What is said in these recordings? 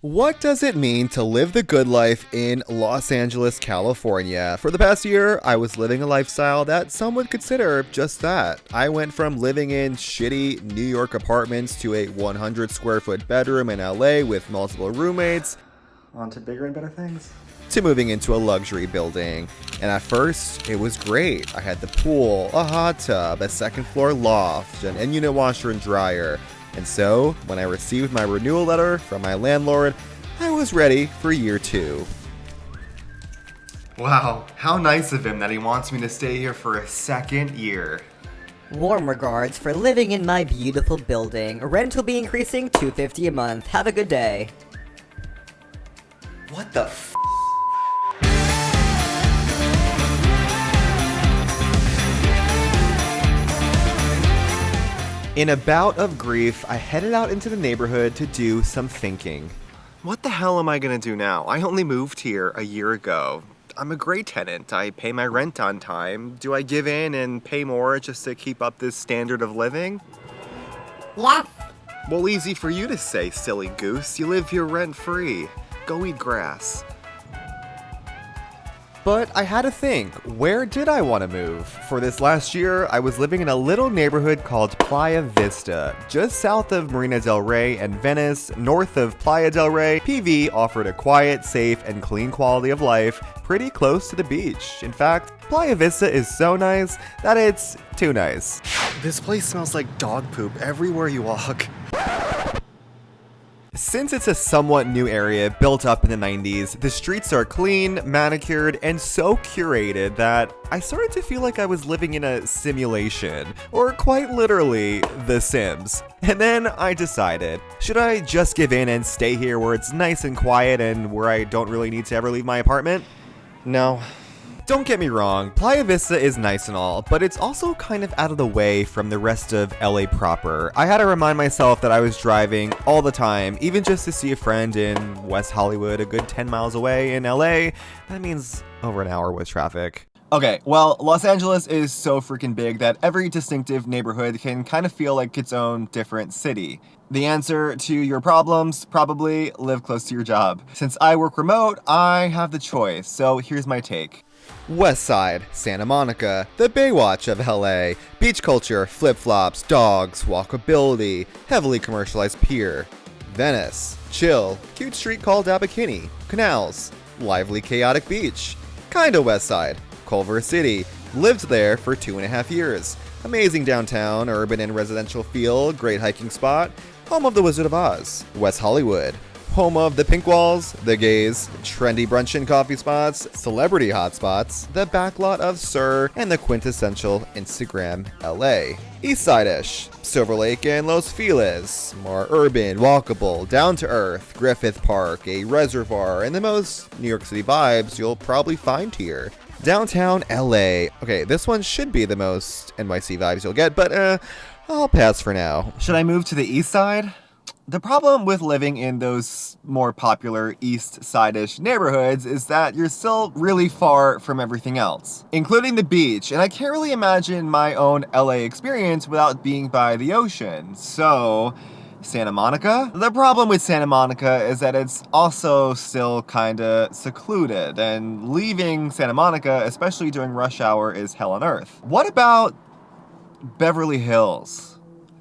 What does it mean to live the good life in Los Angeles, California? For the past year, I was living a lifestyle that some would consider just that. I went from living in shitty New York apartments to a 100 square foot bedroom in LA with multiple roommates, on to bigger and better things, to moving into a luxury building. And at first, it was great. I had the pool, a hot tub, a second floor loft, an in-unit washer and dryer. And so, when I received my renewal letter from my landlord, I was ready for year 2. Wow, how nice of him that he wants me to stay here for a second year. Warm regards for living in my beautiful building. Rent will be increasing $250 a month. Have a good day. What the f***? In a bout of grief, I headed out into the neighborhood to do some thinking. What the hell am I gonna do now? I only moved here a year ago. I'm a great tenant. I pay my rent on time. Do I give in and pay more just to keep up this standard of living? Yes. Well, easy for you to say, silly goose. You live here rent-free. Go eat grass. But I had to think, where did I want to move? For this last year, I was living in a little neighborhood called Playa Vista. Just south of Marina del Rey and Venice, north of Playa del Rey, PV offered a quiet, safe, and clean quality of life pretty close to the beach. In fact, Playa Vista is so nice that it's too nice. This place smells like dog poop everywhere you walk. Since it's a somewhat new area built up in the 90s, the streets are clean, manicured, and so curated that I started to feel like I was living in a simulation, or quite literally, The Sims. And then I decided, should I just give in and stay here where it's nice and quiet and where I don't really need to ever leave my apartment? No. Don't get me wrong, Playa Vista is nice and all, but it's also kind of out of the way from the rest of LA proper. I had to remind myself that I was driving all the time, even just to see a friend in West Hollywood, a good 10 miles away in LA. That means over an hour with traffic. Okay, well, Los Angeles is so freaking big that every distinctive neighborhood can kind of feel like its own different city. The answer to your problems, probably live close to your job. Since I work remote, I have the choice, so here's my take. West Side, Santa Monica, the Baywatch of LA, beach culture, flip-flops, dogs, walkability, heavily commercialized pier. Venice, chill, cute street called Abercrombie, canals, lively chaotic beach. Kinda West Side, Culver City, lived there for 2.5 years. Amazing downtown, urban and residential feel, great hiking spot, home of the Wizard of Oz. West Hollywood, home of the pink walls, the gays, trendy brunch and coffee spots, celebrity hotspots, the backlot of Sir, and the quintessential Instagram LA. East Side-ish, Silver Lake and Los Feliz, more urban, walkable, down-to-earth, Griffith Park, a reservoir, and the most New York City vibes you'll probably find here. Downtown LA. Okay, this one should be the most NYC vibes you'll get, but I'll pass for now. Should I move to the east side? The problem with living in those more popular east side-ish neighborhoods is that you're still really far from everything else, including the beach, and I can't really imagine my own LA experience without being by the ocean. So, Santa Monica? The problem with Santa Monica is that it's also still kinda secluded, and leaving Santa Monica, especially during rush hour, is hell on earth. What about Beverly Hills?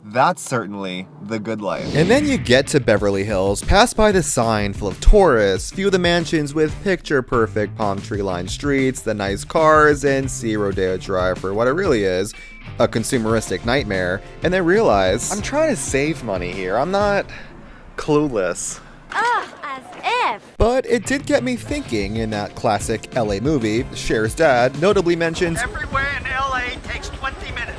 That's certainly the good life. And then you get to Beverly Hills, pass by the sign full of tourists, view the mansions with picture-perfect palm tree-lined streets, the nice cars, and see Rodeo Drive for what it really is, a consumeristic nightmare, and then realize, I'm trying to save money here, I'm not clueless. Ugh, as if. But it did get me thinking in that classic LA movie, Cher's dad notably mentions, everywhere in LA takes 20 minutes.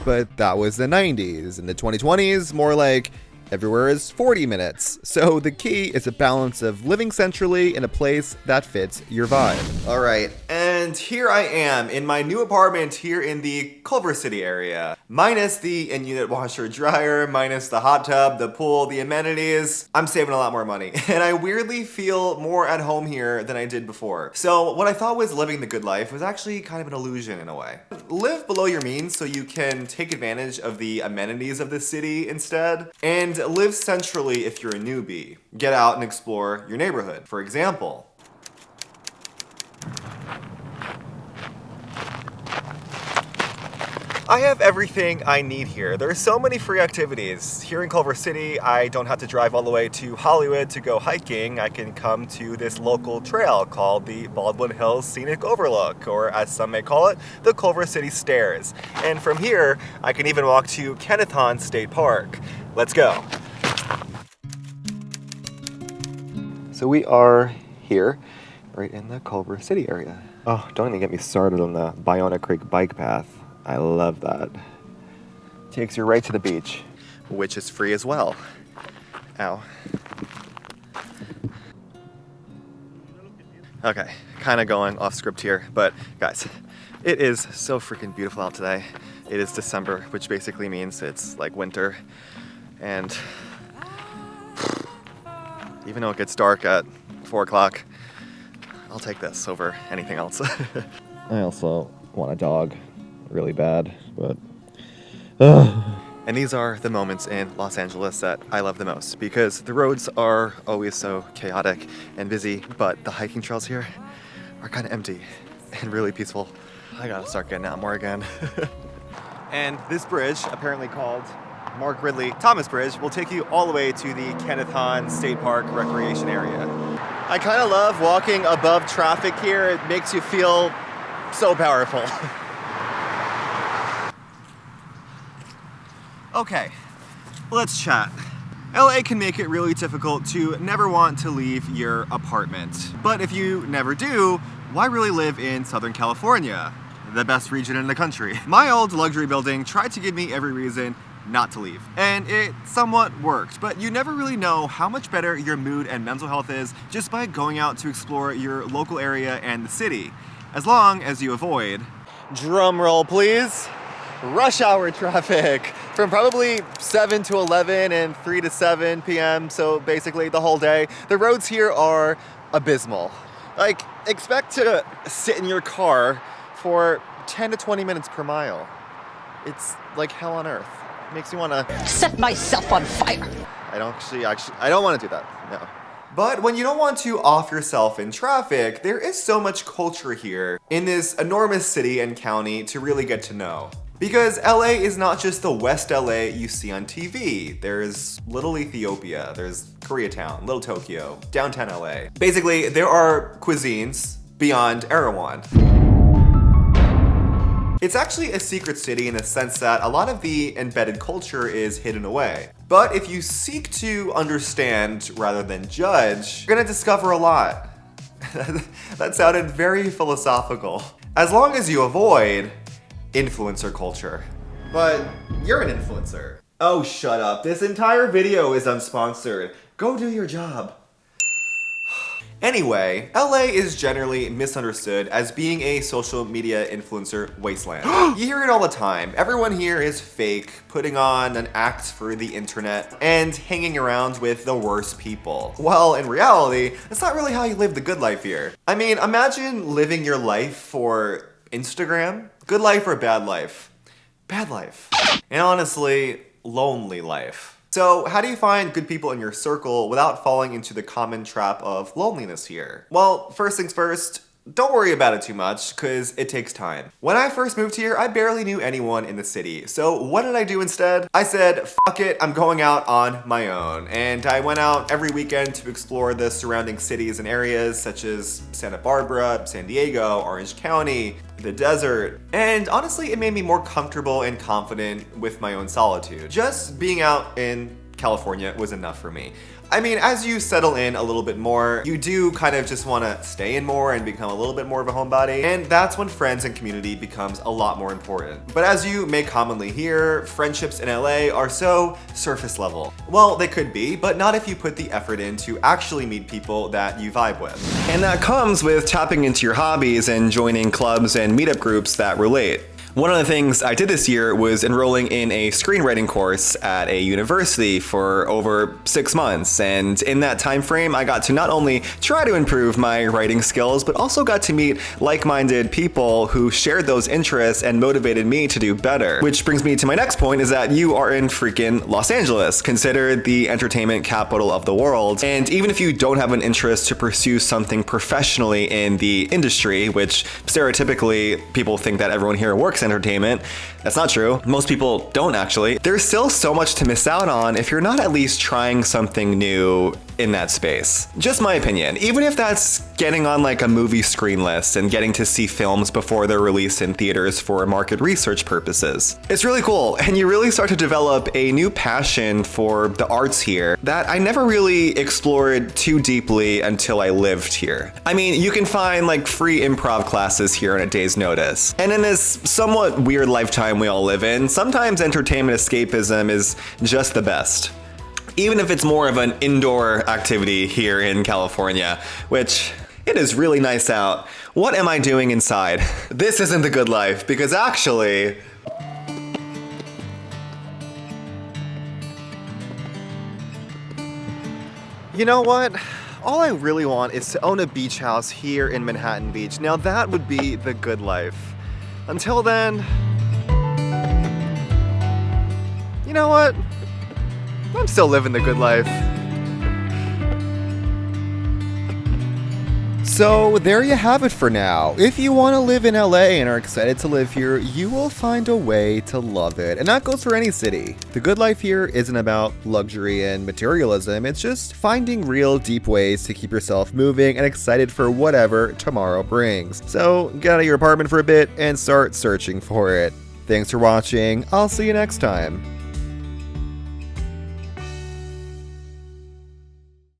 But that was the 90s. In the 2020s, more like everywhere is 40 minutes. So the key is a balance of living centrally in a place that fits your vibe. All right, and here I am in my new apartment here in the Culver City area. Minus the in-unit washer dryer, minus the hot tub, the pool, the amenities. I'm saving a lot more money. And I weirdly feel more at home here than I did before. So what I thought was living the good life was actually kind of an illusion in a way. Live below your means so you can take advantage of the amenities of the city instead. And and live centrally if you're a newbie. Get out and explore your neighborhood. For example, I have everything I need here. There are so many free activities. Here in Culver City, I don't have to drive all the way to Hollywood to go hiking. I can come to this local trail called the Baldwin Hills Scenic Overlook, or as some may call it, the Culver City Stairs. And from here, I can even walk to Kenneth Hahn State Park. Let's go. So we are here, right in the Culver City area. Oh, don't even get me started on the Bionic Creek bike path. I love that. Takes you right to the beach, which is free as well. Ow. Okay, kind of going off script here, but guys, it is so freaking beautiful out today. It is December, which basically means it's like winter, and even though it gets dark at 4 o'clock, I'll take this over anything else. I also want a dog really bad, but and these are the moments in Los Angeles that I love the most, because the roads are always so chaotic and busy, but the hiking trails here are kind of empty and really peaceful. I gotta start getting out more again. And this bridge, apparently called Mark Ridley Thomas Bridge, will take you all the way to the Kenneth Hahn State Park recreation area. I kind of love walking above traffic here. It makes you feel so powerful. Okay, let's chat. LA can make it really difficult to never want to leave your apartment. But if you never do, why really live in Southern California, the best region in the country? My old luxury building tried to give me every reason not to leave, and it somewhat worked, but you never really know how much better your mood and mental health is just by going out to explore your local area and the city, as long as you avoid, drum roll please, rush hour traffic from probably 7 to 11 and 3 to 7 p.m. So basically the whole day. The roads here are abysmal. Like, expect to sit in your car for 10 to 20 minutes per mile. It's like hell on earth. It makes me want to set myself on fire. I don't want to do that, no. But when you don't want to off yourself in traffic, there is so much culture here in this enormous city and county to really get to know. Because LA is not just the West LA you see on TV. There's Little Ethiopia, there's Koreatown, Little Tokyo, downtown LA. Basically, there are cuisines beyond Erewhon. It's actually a secret city in the sense that a lot of the embedded culture is hidden away. But if you seek to understand rather than judge, you're gonna discover a lot. That sounded very philosophical. As long as you avoid influencer culture. But you're an influencer. Oh, shut up. This entire video is unsponsored. Go do your job. Anyway, LA is generally misunderstood as being a social media influencer wasteland. You hear it all the time. Everyone here is fake, putting on an act for the internet, and hanging around with the worst people. Well, in reality, that's not really how you live the good life here. I mean, imagine living your life for Instagram. Good life or bad life? Bad life. And honestly, lonely life. So how do you find good people in your circle without falling into the common trap of loneliness here? Well, first things first, don't worry about it too much, because it takes time. When I first moved here, I barely knew anyone in the city. So what did I do instead? I said, fuck it, I'm going out on my own. And I went out every weekend to explore the surrounding cities and areas such as Santa Barbara, San Diego, Orange County, the desert. And honestly, it made me more comfortable and confident with my own solitude. Just being out in California was enough for me. I mean, as you settle in a little bit more, you do kind of just want to stay in more and become a little bit more of a homebody, and that's when friends and community becomes a lot more important. But as you may commonly hear, friendships in LA are so surface level. Well, they could be, but not if you put the effort in to actually meet people that you vibe with. And that comes with tapping into your hobbies and joining clubs and meetup groups that relate. One of the things I did this year was enrolling in a screenwriting course at a university for over 6 months, and in that time frame I got to not only try to improve my writing skills, but also got to meet like-minded people who shared those interests and motivated me to do better. Which brings me to my next point, is that you are in freaking Los Angeles, considered the entertainment capital of the world, and even if you don't have an interest to pursue something professionally in the industry, which stereotypically people think that everyone here works entertainment. That's not true. Most people don't actually. There's still so much to miss out on if you're not at least trying something new in that space. Just my opinion. Even if that's getting on like a movie screen list and getting to see films before they're released in theaters for market research purposes. It's really cool, and you really start to develop a new passion for the arts here that I never really explored too deeply until I lived here. I mean, you can find like free improv classes here on a day's notice. And in this somewhat weird lifetime we all live in, sometimes entertainment escapism is just the best. Even if it's more of an indoor activity here in California, which it is really nice out. What am I doing inside? This isn't the good life, because actually, you know what? All I really want is to own a beach house here in Manhattan Beach. Now that would be the good life. Until then, you know what? I'm still living the good life. So there you have it for now. If you want to live in LA and are excited to live here, you will find a way to love it. And that goes for any city. The good life here isn't about luxury and materialism. It's just finding real deep ways to keep yourself moving and excited for whatever tomorrow brings. So get out of your apartment for a bit and start searching for it. Thanks for watching. I'll see you next time.